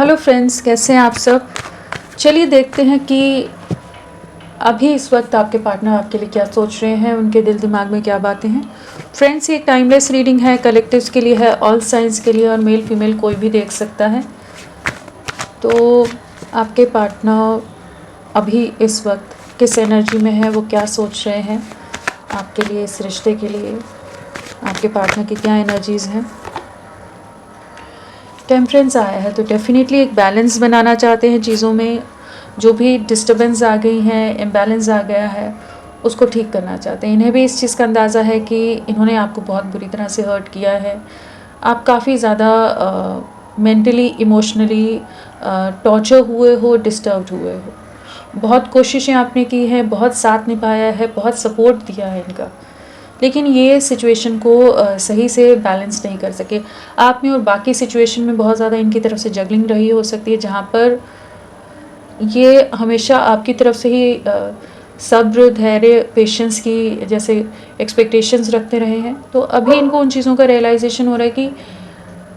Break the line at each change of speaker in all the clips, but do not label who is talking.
Hello friends, कैसे हैं आप सब। चलिए देखते हैं कि अभी इस वक्त आपके पार्टनर आपके लिए क्या सोच रहे हैं, उनके दिल दिमाग में क्या बातें हैं। फ्रेंड्स, ये एक टाइमलेस रीडिंग है, कलेक्टिव्स के लिए है, ऑल साइंस के लिए, और मेल फीमेल कोई भी देख सकता है। तो आपके पार्टनर अभी इस वक्त किस एनर्जी में है, वो क्या सोच रहे हैं आपके लिए, इस रिश्ते के लिए आपके पार्टनर की क्या एनर्जीज़ हैं। टेम्परेंस आया है तो डेफिनेटली एक बैलेंस बनाना चाहते हैं चीज़ों में। जो भी डिस्टर्बेंस आ गई है, इम्बैलेंस आ गया है, उसको ठीक करना चाहते हैं। इन्हें भी इस चीज़ का अंदाज़ा है कि इन्होंने आपको बहुत बुरी तरह से हर्ट किया है। आप काफ़ी ज़्यादा मेंटली इमोशनली टॉर्चर हुए हो, डिस्टर्ब्ड हुए हो। बहुत कोशिशें आपने की हैं, बहुत साथ निभाया है, बहुत सपोर्ट दिया है इनका, लेकिन ये सिचुएशन को सही से बैलेंस नहीं कर सके आप में। और बाकी सिचुएशन में बहुत ज़्यादा इनकी तरफ से जगलिंग रही हो सकती है, जहाँ पर ये हमेशा आपकी तरफ से ही सब्र, धैर्य, पेशेंस की जैसे एक्सपेक्टेशंस रखते रहे हैं। तो अभी इनको उन चीज़ों का रियलाइजेशन हो रहा है कि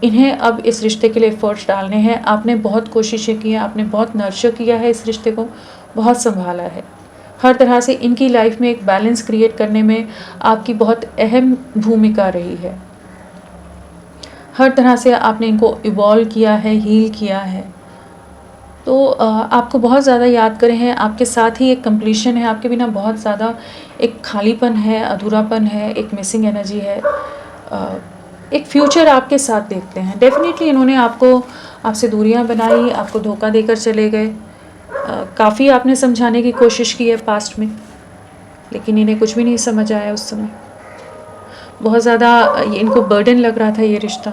इन्हें अब इस रिश्ते के लिए एफर्ट्स डालने हैं। आपने बहुत कोशिशें की हैं, आपने बहुत नर्चर किया है इस रिश्ते को, बहुत संभाला है। हर तरह से इनकी लाइफ में एक बैलेंस क्रिएट करने में आपकी बहुत अहम भूमिका रही है। हर तरह से आपने इनको इवॉल्व किया है, हील किया है। तो आपको बहुत ज़्यादा याद करे हैं, आपके साथ ही एक कंप्लीशन है, आपके बिना बहुत ज़्यादा एक खालीपन है, अधूरापन है, एक मिसिंग एनर्जी है। एक फ्यूचर आपके साथ देखते हैं। डेफिनेटली इन्होंने आपसे दूरियां बनाई, आपको धोखा देकर चले गए। काफ़ी आपने समझाने की कोशिश की है पास्ट में, लेकिन इन्हें कुछ भी नहीं समझ आया उस समय। बहुत ज़्यादा इनको बर्डन लग रहा था ये रिश्ता,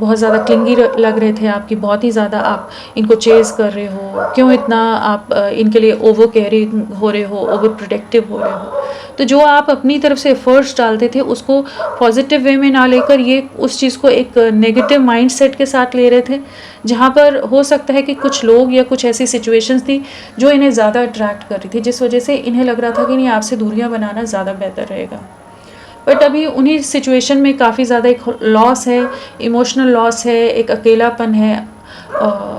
बहुत ज़्यादा क्लिंगी लग रहे थे आपकी, बहुत ही ज़्यादा आप इनको चेज़ कर रहे हो। क्यों इतना आप इनके लिए ओवर केयरिंग हो रहे हो, ओवर प्रोटेक्टिव हो रहे हो। तो जो आप अपनी तरफ से एफर्ट्स डालते थे उसको पॉजिटिव वे में ना लेकर ये उस चीज़ को एक नेगेटिव माइंडसेट के साथ ले रहे थे, जहाँ पर हो सकता है कि कुछ लोग या कुछ ऐसी सिचुएशंस थी जो इन्हें ज़्यादा अट्रैक्ट कर रही थी, जिस वजह से इन्हें लग रहा था कि नहीं, आपसे दूरियाँ बनाना ज़्यादा बेहतर रहेगा। बट अभी उन्हीं सिचुएशन में काफ़ी ज़्यादा एक लॉस है, इमोशनल लॉस है, एक अकेलापन है,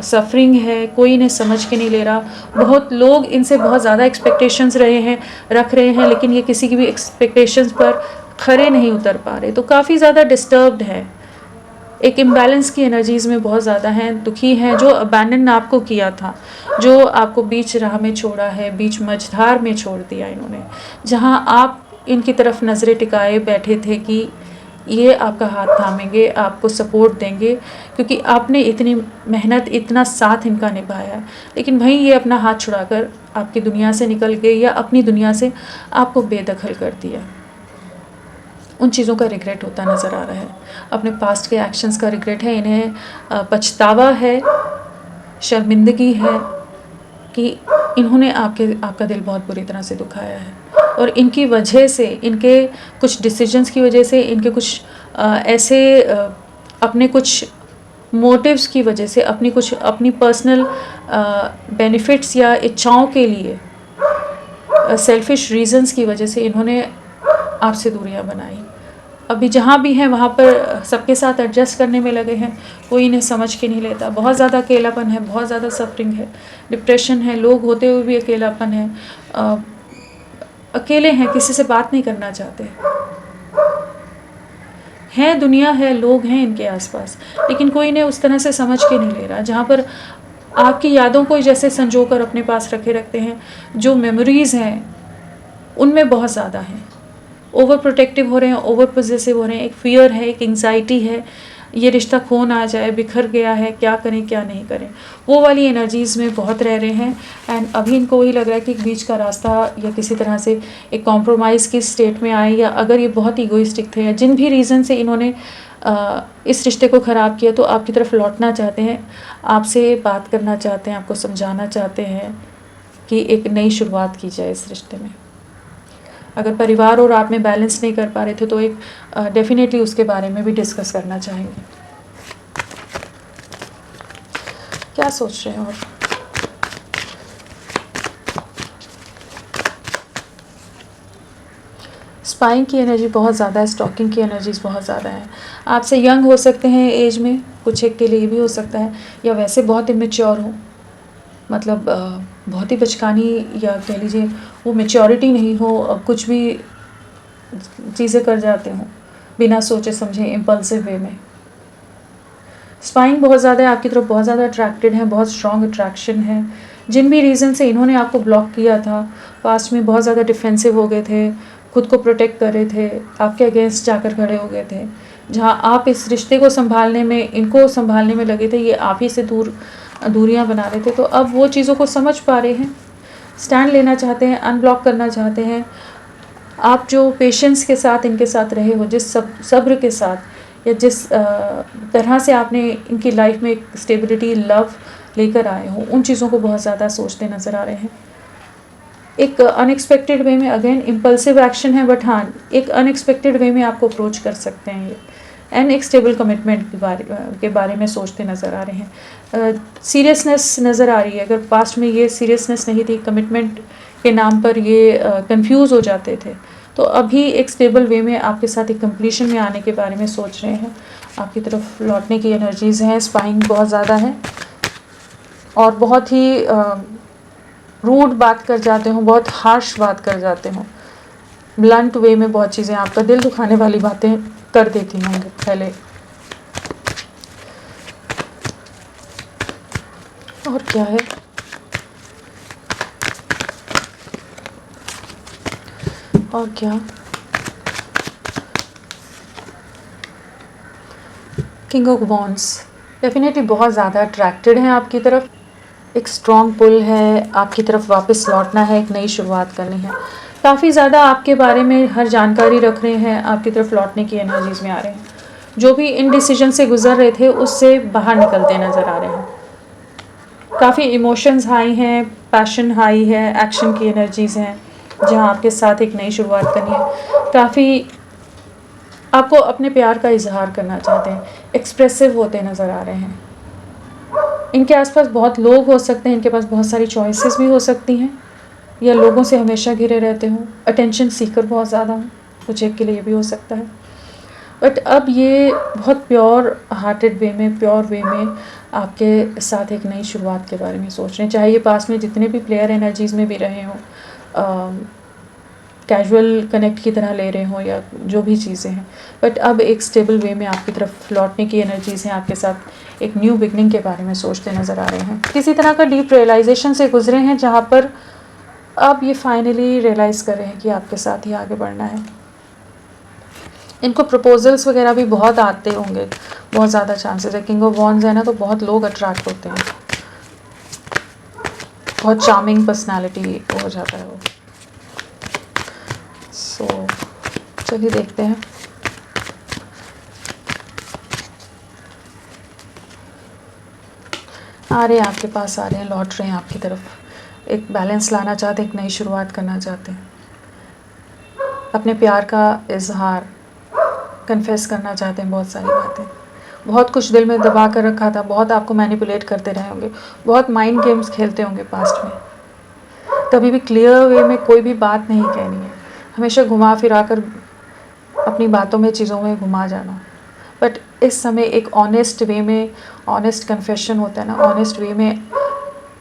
सफरिंग है, कोई इन्हें समझ के नहीं ले रहा। बहुत लोग इनसे बहुत ज़्यादा एक्सपेक्टेशंस रख रहे हैं, लेकिन ये किसी की भी एक्सपेक्टेशंस पर खरे नहीं उतर पा रहे। तो काफ़ी ज़्यादा डिस्टर्ब्ड है, एक इम्बैलेंस की एनर्जीज़ में बहुत ज़्यादा हैं, दुखी हैं। जो अबैंडन आपको किया था, जो आपको बीच राह में छोड़ा है, बीच मझधार में छोड़ दिया इन्होंने, जहाँ आप इनकी तरफ नज़रें टिकाए बैठे थे कि ये आपका हाथ थामेंगे, आपको सपोर्ट देंगे, क्योंकि आपने इतनी मेहनत, इतना साथ इनका निभाया। लेकिन वहीं ये अपना हाथ छुड़ाकर आपकी दुनिया से निकल गए, या अपनी दुनिया से आपको बेदखल कर दिया। उन चीज़ों का रिग्रेट होता नज़र आ रहा है, अपने पास्ट के एक्शंस का रिग्रेट है इन्हें। पछतावा है, शर्मिंदगी है कि इन्होंने आपका दिल बहुत बुरी तरह से दुखाया है। और इनकी वजह से, इनके कुछ डिसीजंस की वजह से, इनके कुछ अपने कुछ मोटिव्स की वजह से, अपनी पर्सनल बेनिफिट्स या इच्छाओं के लिए, सेल्फिश रीजंस की वजह से इन्होंने आपसे दूरियां बनाई। अभी जहाँ भी हैं वहाँ पर सबके साथ एडजस्ट करने में लगे हैं, कोई इन्हें समझ के नहीं लेता। बहुत ज़्यादा अकेलापन है, बहुत ज़्यादा सफरिंग है, डिप्रेशन है, लोग होते हुए भी अकेलापन है। अकेले हैं, किसी से बात नहीं करना चाहते हैं। दुनिया है, लोग हैं इनके आसपास, लेकिन कोई इन्हें उस तरह से समझ के नहीं ले रहा। जहाँ पर आपकी यादों को जैसे संजो कर अपने पास रखते हैं, जो मेमोरीज़ हैं उनमें बहुत ज़्यादा हैं, ओवर प्रोटेक्टिव हो रहे हैं, ओवर पॉजेसिव हो रहे हैं। एक फियर है, एक एंग्जाइटी है, ये रिश्ता खो ना जाए, बिखर गया है, क्या करें क्या नहीं करें, वो वाली एनर्जीज़ में बहुत रह रहे हैं। एंड अभी इनको वही लग रहा है कि बीच का रास्ता या किसी तरह से एक कॉम्प्रोमाइज़ की स्टेट में आए, या अगर ये बहुत ईगोइस्टिक थे या जिन भी रीज़न से इन्होंने इस रिश्ते को ख़राब किया, तो आपकी तरफ लौटना चाहते हैं, आपसे बात करना चाहते हैं, आपको समझाना चाहते हैं कि एक नई शुरुआत की जाए इस रिश्ते में। अगर परिवार और आप में बैलेंस नहीं कर पा रहे थे, तो एक डेफिनेटली उसके बारे में भी डिस्कस करना चाहेंगे। क्या सोच रहे हैं? और स्पाइंग की एनर्जी बहुत ज़्यादा है, स्टॉकिंग की एनर्जीज बहुत ज़्यादा है। आपसे यंग हो सकते हैं एज में, कुछ एक के लिए ये भी हो सकता है, या वैसे बहुत इमेच्योर हो, मतलब बहुत ही बचकानी, या कह लीजिए वो मेच्योरिटी नहीं हो, कुछ भी चीज़ें कर जाते हों बिना सोचे समझे, इम्पल्सिव वे में। स्पाइंग बहुत ज़्यादा है आपकी तरफ, बहुत ज़्यादा अट्रैक्टेड है, बहुत स्ट्रॉन्ग अट्रैक्शन है। जिन भी रीज़न से इन्होंने आपको ब्लॉक किया था, पास्ट में बहुत ज़्यादा डिफेंसिव हो गए थे, खुद को प्रोटेक्ट कर रहे थे, आपके अगेंस्ट जाकर खड़े हो गए थे, जहाँ आप इस रिश्ते को संभालने में, इनको संभालने में लगे थे, ये आप ही से दूरियां बना रहे थे। तो अब वो चीज़ों को समझ पा रहे हैं, स्टैंड लेना चाहते हैं, अनब्लॉक करना चाहते हैं। आप जो पेशेंस के साथ इनके साथ रहे हो, जिस सब्र के साथ, या जिस तरह से आपने इनकी लाइफ में एक स्टेबिलिटी, लव लेकर आए हो, उन चीज़ों को बहुत ज़्यादा सोचते नज़र आ रहे हैं। एक अनएक्सपेक्टेड वे में, अगेन इम्पल्सिव एक्शन है, बट हाँ एक अनएक्सपेक्टेड वे में आपको अप्रोच कर सकते हैं ये, एंड एक स्टेबल कमिटमेंट के बारे में सोचते नज़र आ रहे हैं। सीरियसनेस नज़र आ रही है, अगर पास्ट में ये सीरियसनेस नहीं थी, कमिटमेंट के नाम पर ये कंफ्यूज हो जाते थे, तो अभी एक स्टेबल वे में आपके साथ एक कंप्लीशन में आने के बारे में सोच रहे हैं, आपकी तरफ लौटने की एनर्जीज़ हैं। स्पाइंग बहुत ज़्यादा है, और बहुत ही रूड बात कर जाते हो, बहुत हार्श बात कर जाते हो, ब्लंट वे में बहुत चीज़ें, आपका दिल दुखाने वाली बातें कर देती होंगे पहले। और क्या है, और क्या, किंग ऑफ वॉन्ड्स डेफिनेटली बहुत ज़्यादा अट्रैक्टेड हैं आपकी तरफ, एक स्ट्रॉन्ग पुल है, आपकी तरफ वापस लौटना है, एक नई शुरुआत करनी है। काफ़ी ज़्यादा आपके बारे में हर जानकारी रख रहे हैं, आपकी तरफ लौटने की एनर्जीज में आ रहे हैं। जो भी इनडिसीजन से गुजर रहे थे उससे बाहर निकलते नज़र आ रहे हैं। काफ़ी इमोशंस हाई हैं, पैशन हाई है, एक्शन की एनर्जीज़ हैं, जहां आपके साथ एक नई शुरुआत करनी है। काफ़ी आपको अपने प्यार का इजहार करना चाहते हैं, एक्सप्रेसिव होते नज़र आ रहे हैं। इनके आसपास बहुत लोग हो सकते हैं, इनके पास बहुत सारी चॉइसेस भी हो सकती हैं, या लोगों से हमेशा घिरे रहते हों, अटेंशन सीकर बहुत ज़्यादा हों, कुछ एक के लिए भी हो सकता है। बट अब ये बहुत प्योर हार्टेड वे में, प्योर वे में आपके साथ एक नई शुरुआत के बारे में सोच रहे हैं, चाहे ये पास में जितने भी प्लेयर एनर्जीज़ में भी रहे हों, कैजुअल कनेक्ट की तरह ले रहे हों, या जो भी चीज़ें हैं, बट अब एक स्टेबल वे में आपकी तरफ लौटने की एनर्जीज़ हैं, आपके साथ एक न्यू बिगनिंग के बारे में सोचते नज़र आ रहे हैं। किसी तरह का डीप रियलाइजेशन से गुजरे हैं, जहाँ पर अब ये फाइनली रियलाइज़ कर रहे हैं कि आपके साथ ही आगे बढ़ना है। इनको प्रपोजल्स वगैरह भी बहुत आते होंगे, बहुत ज़्यादा चांसेस है। किंग ऑफ वॉन्ड्स है ना, तो बहुत लोग अट्रैक्ट होते हैं, बहुत चार्मिंग पर्सनालिटी हो जाता है वो। सो चलिए देखते हैं। आ रहे हैं आपके पास, आ रहे हैं, लौट रहे हैं आपकी तरफ, एक बैलेंस लाना चाहते हैं, एक नई शुरुआत करना चाहते हैं, अपने प्यार का इजहार कन्फेस करना चाहते हैं, बहुत सारी बातें, बहुत कुछ दिल में दबा कर रखा था, बहुत आपको मैनिपुलेट करते रहे होंगे, बहुत माइंड गेम्स खेलते होंगे पास्ट में। कभी भी क्लियर वे में कोई भी बात नहीं कहनी है, हमेशा घुमा फिरा कर अपनी बातों में, चीज़ों में घुमा जाना। बट इस समय एक ऑनेस्ट वे में, ऑनेस्ट कन्फेशन होता है ना, ऑनेस्ट वे में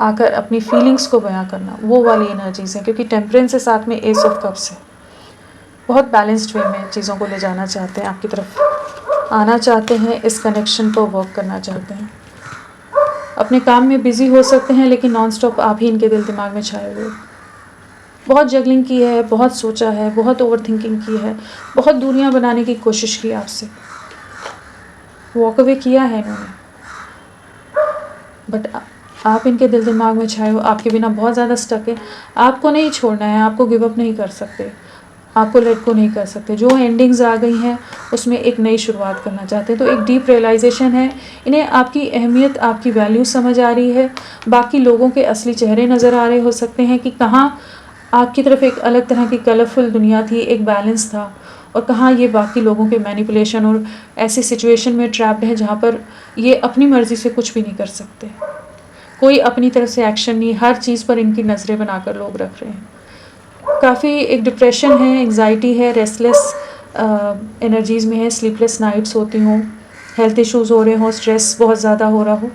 आकर अपनी फीलिंग्स को बयां करना, वो वाली एनर्जीज है। क्योंकि टेम्परेंस के साथ में एस ऑफ कप्स है, बहुत बैलेंस्ड वे में चीज़ों को ले जाना चाहते हैं, आपकी तरफ आना चाहते हैं, इस कनेक्शन पर वर्क करना चाहते हैं। अपने काम में बिजी हो सकते हैं, लेकिन नॉन स्टॉप आप ही इनके दिल दिमाग में छाए हुए। बहुत जगलिंग की है, बहुत सोचा है, बहुत ओवर थिंकिंग की है, बहुत दूरियां बनाने की कोशिश की आपसे, वॉक अवे किया है इन्होंने, बट आप इनके दिल दिमाग में छाए हो, आपके बिना बहुत ज़्यादा स्टक है। आपको नहीं छोड़ना है, आपको गिव अप नहीं कर सकते, आपको लेट को नहीं कर सकते। जो एंडिंग्स आ गई हैं उसमें एक नई शुरुआत करना चाहते हैं। तो एक डीप रियलाइजेशन है, इन्हें आपकी अहमियत, आपकी वैल्यू समझ आ रही है। बाकी लोगों के असली चेहरे नज़र आ रहे हो सकते हैं कि कहाँ आपकी तरफ एक अलग तरह की कलरफुल दुनिया थी, एक बैलेंस था, और कहाँ ये बाकी लोगों के मैनिपुलेशन और ऐसी सिचुएशन में ट्रैप्ड है जहाँ पर ये अपनी मर्ज़ी से कुछ भी नहीं कर सकते, कोई अपनी तरफ से एक्शन नहीं, हर चीज़ पर इनकी नज़रें बनाकर लोग रख रहे हैं। काफ़ी एक डिप्रेशन है, एंग्जाइटी है, रेस्टलेस एनर्जीज़ में है, स्लीपलेस नाइट्स होती हों, हेल्थ इश्यूज़ हो रहे हों, स्ट्रेस बहुत ज़्यादा हो रहा हो,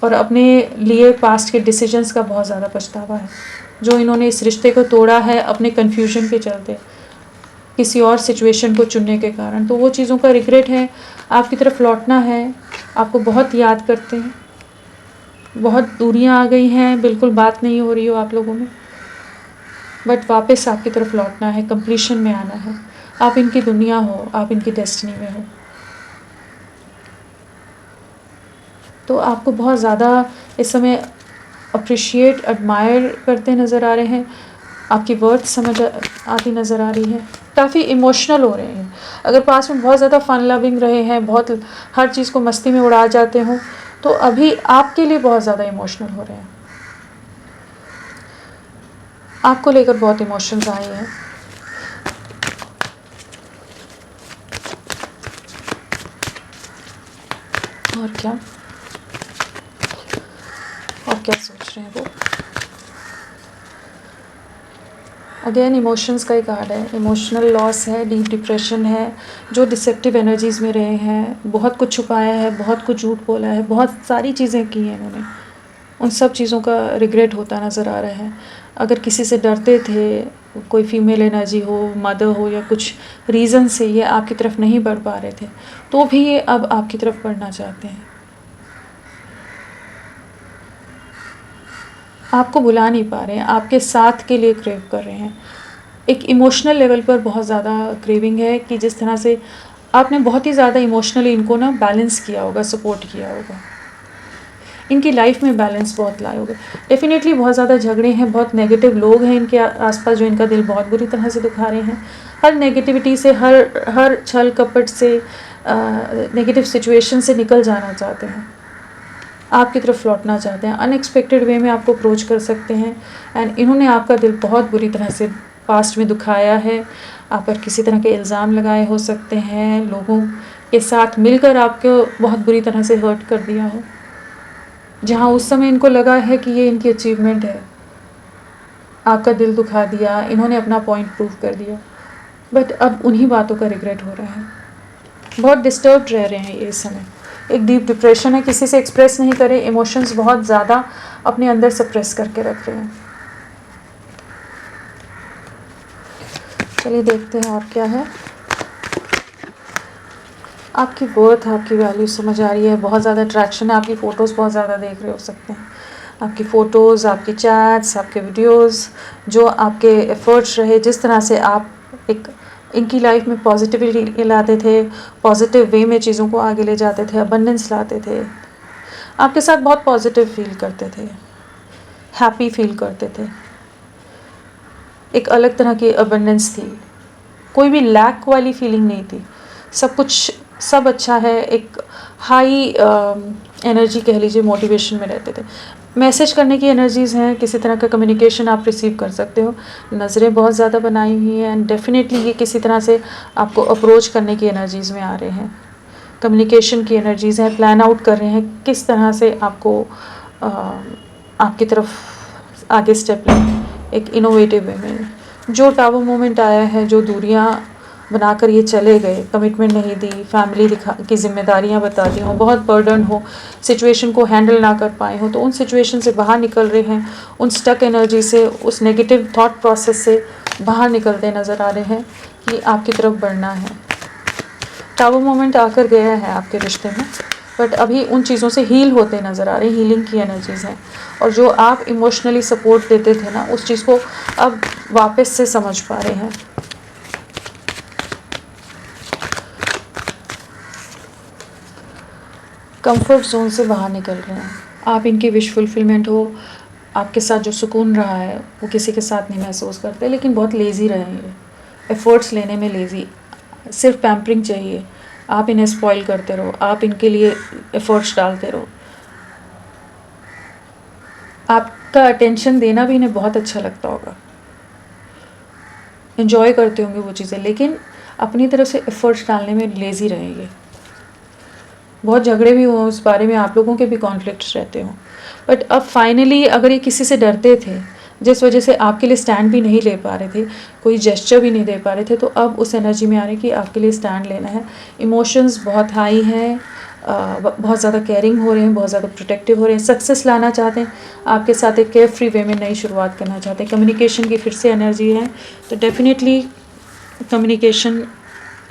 और अपने लिए पास्ट के डिसीजंस का बहुत ज़्यादा पछतावा है जो इन्होंने इस रिश्ते को तोड़ा है अपने कन्फ्यूजन के चलते, किसी और सिचुएशन को चुनने के कारण। तो वो चीज़ों का रिग्रेट है, आपकी तरफ लौटना है, आपको बहुत याद करते हैं, बहुत दूरियां आ गई हैं, बिल्कुल बात नहीं हो रही हो आप लोगों में, बट वापस आपकी तरफ लौटना है, कंप्लीशन में आना है। आप इनकी दुनिया हो, आप इनकी डेस्टिनी में हो। तो आपको बहुत ज़्यादा इस समय अप्रिशिएट एडमायर करते नज़र आ रहे हैं, आपकी वर्थ समझ आती नज़र आ रही है, काफ़ी इमोशनल हो रहे हैं। अगर पास में बहुत ज़्यादा फन लविंग रहे हैं, बहुत हर चीज़ को मस्ती में उड़ा जाते हों, तो अभी आपके लिए बहुत ज़्यादा इमोशनल हो रहे हैं, आपको लेकर बहुत इमोशंस आए हैं। और क्या सोच रहे हैं वो। अगेन इमोशंस का एक कार्ड है, इमोशनल लॉस है, डीप डिप्रेशन है, जो डिसेप्टिव एनर्जीज़ में रहे हैं, बहुत कुछ छुपाया है, बहुत कुछ झूठ बोला है, बहुत सारी चीज़ें की हैं इन्होंने, उन सब चीज़ों का रिग्रेट होता नज़र आ रहा है। अगर किसी से डरते थे, कोई फीमेल एनर्जी हो, मदर हो, या कुछ रीज़न से ये आपकी तरफ नहीं बढ़ पा रहे थे, तो भी ये अब आपकी तरफ बढ़ना चाहते हैं। आपको बुला नहीं पा रहे हैं, आपके साथ के लिए क्रेव कर रहे हैं। एक इमोशनल लेवल पर बहुत ज़्यादा क्रेविंग है कि जिस तरह से आपने बहुत ही ज़्यादा इमोशनली इनको ना बैलेंस किया होगा, सपोर्ट किया होगा, इनकी लाइफ में बैलेंस बहुत लाए होगे। डेफिनेटली बहुत ज़्यादा झगड़े हैं, बहुत नेगेटिव लोग हैं इनके आसपास जो इनका दिल बहुत बुरी तरह से दुखा रहे हैं। हर नेगेटिविटी से, हर छल कपट से, नेगेटिव सिचुएशन से निकल जाना चाहते हैं, आपकी तरफ लौटना चाहते हैं, अनएक्सपेक्टेड वे में आपको अप्रोच कर सकते हैं। एंड इन्होंने आपका दिल बहुत बुरी तरह से पास्ट में दुखाया है, आप पर किसी तरह के इल्ज़ाम लगाए हो सकते हैं, लोगों के साथ मिलकर आपको बहुत बुरी तरह से हर्ट कर दिया हो, जहाँ उस समय इनको लगा है कि ये इनकी अचीवमेंट है, आपका दिल दुखा दिया, इन्होंने अपना पॉइंट प्रूव कर दिया, बट अब उन्हीं बातों का रिग्रेट हो रहा है। बहुत डिस्टर्ब रह रहे हैं ये इस समय, एक डीप डिप्रेशन है, किसी से एक्सप्रेस नहीं करे, इमोशंस बहुत ज़्यादा अपने अंदर सप्रेस करके रख रहे हैं। चलिए देखते हैं और क्या है। आपकी वर्थ, आपकी वैल्यू समझ आ रही है, बहुत ज़्यादा अट्रैक्शन है, आपकी फ़ोटोज़ बहुत ज़्यादा देख रहे हो सकते हैं, आपकी फ़ोटोज़, आपकी चैट्स, आपके वीडियोस, जो आपके एफ़र्ट्स रहे, जिस तरह से आप एक इनकी लाइफ में पॉजिटिविटी लाते थे, पॉजिटिव वे में चीज़ों को आगे ले जाते थे, अबंडेंस लाते थे, आपके साथ बहुत पॉजिटिव फील करते थे, हैप्पी फील करते थे, एक अलग तरह की अबंडेंस थी, कोई भी लैक वाली फीलिंग नहीं थी, सब कुछ सब अच्छा है, एक हाई एनर्जी कह लीजिए, मोटिवेशन में रहते थे। मैसेज करने की एनर्जीज़ हैं, किसी तरह का कम्युनिकेशन आप रिसीव कर सकते हो, नज़रें बहुत ज़्यादा बनाई हुई हैं, एंड डेफिनेटली ये किसी तरह से आपको अप्रोच करने की एनर्जीज़ में आ रहे हैं, कम्युनिकेशन की एनर्जीज़ हैं, प्लान आउट कर रहे हैं किस तरह से आपको आपकी तरफ आगे स्टेप लें, एक इनोवेटिव वे में। जो टावर मोमेंट आया है, जो दूरियां बनाकर ये चले गए, कमिटमेंट नहीं दी, फैमिली दिखा की जिम्मेदारियां बता दी हों, बहुत बर्डन हो, सिचुएशन को हैंडल ना कर पाए हो, तो उन सिचुएशन से बाहर निकल रहे हैं, उन स्टक एनर्जी से, उस नेगेटिव थॉट प्रोसेस से बाहर निकलते नज़र आ रहे हैं कि आपकी तरफ बढ़ना है। टावर मोमेंट आकर गया है आपके रिश्ते में, बट अभी उन चीज़ों से हील होते नज़र आ रहे हैं, हीलिंग की एनर्जीज़ हैं, और जो आप इमोशनली सपोर्ट देते थे ना, उस चीज़ को अब वापस से समझ पा रहे हैं। कंफर्ट जोन से बाहर निकल रहे हैं, आप इनकी विश फुलफिलमेंट हो, आपके साथ जो सुकून रहा है वो किसी के साथ नहीं महसूस करते, लेकिन बहुत लेज़ी रहे हैं, एफ़र्ट्स लेने में लेज़ी, सिर्फ पैम्परिंग चाहिए, आप इन्हें स्पॉइल करते रहो, आप इनके लिए एफ़र्ट्स डालते रहो, आपका अटेंशन देना भी इन्हें बहुत अच्छा लगता होगा, एंजॉय करते होंगे वो चीज़ें, लेकिन अपनी तरफ से एफ़र्ट्स डालने में लेज़ी रहेंगे। बहुत झगड़े भी हुए उस बारे में, आप लोगों के भी कॉन्फ्लिक्ट्स रहते हों, बट अब फाइनली अगर ये किसी से डरते थे, जिस वजह से आपके लिए स्टैंड भी नहीं ले पा रहे थे, कोई जेस्चर भी नहीं दे पा रहे थे, तो अब उस एनर्जी में आ रहे हैं कि आपके लिए स्टैंड लेना है। इमोशंस बहुत हाई हैं, बहुत ज़्यादा केयरिंग हो रहे हैं, बहुत ज़्यादा प्रोटेक्टिव हो रहे हैं, सक्सेस लाना चाहते हैं आपके साथ, एक केयर फ्री वे में नई शुरुआत करना चाहते हैं। कम्युनिकेशन की फिर से एनर्जी है, तो डेफिनेटली कम्युनिकेशन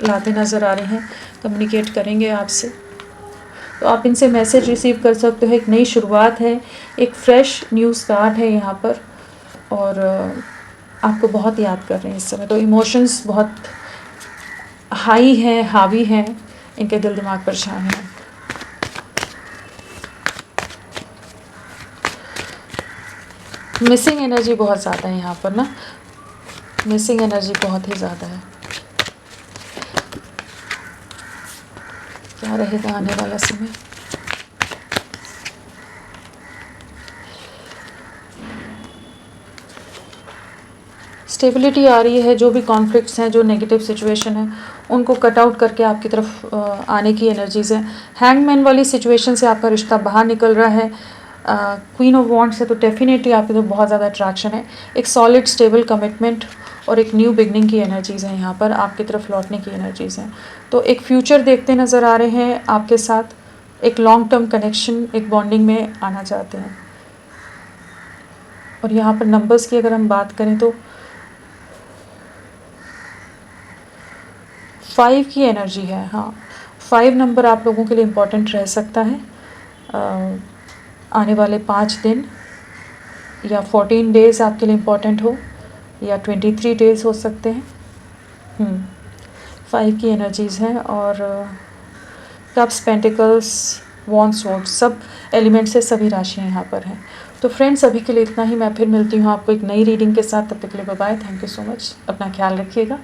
लाते नज़र आ रहे हैं, कम्युनिकेट करेंगे आपसे। तो आप इनसे मैसेज रिसीव कर सकते हो, एक नई शुरुआत है, एक फ्रेश न्यू स्टार्ट है यहाँ पर, और आपको बहुत याद कर रहे हैं इस समय। तो इमोशंस बहुत हाई हैं, हावी हैं, इनके दिल दिमाग परेशान हैं। मिसिंग एनर्जी बहुत ज़्यादा है यहाँ पर ना, मिसिंग एनर्जी बहुत ही ज़्यादा है। क्या रहेगा आने वाला समय? स्टेबिलिटी आ रही है, जो भी कॉन्फ्लिक्ट्स हैं, जो नेगेटिव सिचुएशन है, उनको कट आउट करके आपकी तरफ आने की एनर्जीज़ हैं। हैंगमैन वाली सिचुएशन से आपका रिश्ता बाहर निकल रहा है। क्वीन ऑफ वॉन्ड्स से तो डेफिनेटली आपकी तरफ बहुत ज़्यादा अट्रैक्शन है, एक सॉलिड स्टेबल कमिटमेंट और एक न्यू बिगनिंग की एनर्जीज़ हैं यहाँ पर, आपकी तरफ लौटने की एनर्जीज़ हैं। तो एक फ्यूचर देखते नज़र आ रहे हैं आपके साथ, एक लॉन्ग टर्म कनेक्शन, एक बॉन्डिंग में आना चाहते हैं। और यहाँ पर नंबर्स की अगर हम बात करें तो 5 की एनर्जी है। हाँ, 5 नंबर आप लोगों के लिए इम्पोर्टेंट रह सकता है आने वाले 5 दिन, या 14 डेज़ आपके लिए इम्पोर्टेंट हो, या 23 डेज़ हो सकते हैं। 5 की एनर्जीज़ हैं, और कप्स, पेंटिकल्स, वॉन्ड, स्वॉर्ड, सब एलिमेंट से सभी राशियाँ यहाँ पर हैं। तो फ्रेंड्स, अभी के लिए इतना ही। मैं फिर मिलती हूँ आपको एक नई रीडिंग के साथ, तब तक के लिए bye bye. Thank you so much, अपना ख्याल रखिएगा।